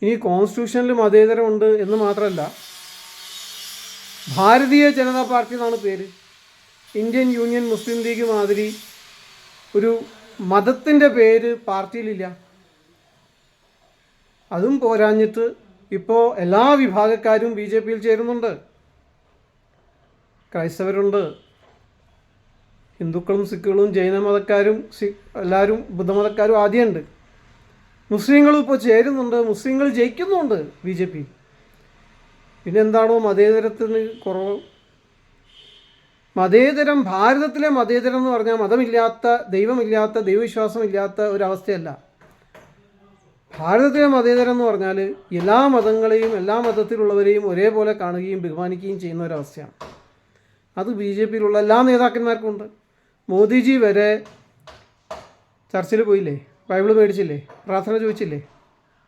ഇനി കോൺസ്റ്റിറ്റ്യൂഷനിൽ മതേതരമുണ്ട് എന്ന് മാത്രമല്ല, ഭാരതീയ ജനതാ പാർട്ടി എന്നാണ് പേര്. ഇന്ത്യൻ യൂണിയൻ മുസ്ലിം ലീഗ് മാതിരി ഒരു മതത്തിൻ്റെ പേര് പാർട്ടിയിലില്ല. അതും പോരാഞ്ഞിട്ട് ഇപ്പോൾ എല്ലാ വിഭാഗക്കാരും ബി ജെ പിയിൽ ചേരുന്നുണ്ട്. ക്രൈസ്തവരുണ്ട്, ഹിന്ദുക്കളും സിഖുകളും ജൈനമതക്കാരും എല്ലാവരും ബുദ്ധമതക്കാരും ആദ്യമുണ്ട്. മുസ്ലിങ്ങളും ഇപ്പോൾ ചേരുന്നുണ്ട്, മുസ്ലിങ്ങൾ ജയിക്കുന്നുണ്ട് ബി ജെ പി. പിന്നെന്താണോ മതേതരത്തിന് കുറവ്? മതേതരം, ഭാരതത്തിലെ മതേതരം എന്ന് പറഞ്ഞാൽ മതമില്ലാത്ത, ദൈവമില്ലാത്ത, ദൈവവിശ്വാസമില്ലാത്ത ഒരവസ്ഥയല്ല. ഭാരതത്തിലെ മതേതരം എന്ന് പറഞ്ഞാൽ എല്ലാ മതങ്ങളെയും എല്ലാ മതത്തിലുള്ളവരെയും ഒരേപോലെ കാണുകയും ബഹുമാനിക്കുകയും ചെയ്യുന്ന ഒരവസ്ഥയാണ്. അത് ബി ജെ പിയിലുള്ള എല്ലാ നേതാക്കന്മാർക്കുമുണ്ട്. മോദിജി വരെ ചർച്ചിൽ പോയില്ലേ, ബൈബിൾ മേടിച്ചില്ലേ, പ്രാർത്ഥന ചോദിച്ചില്ലേ?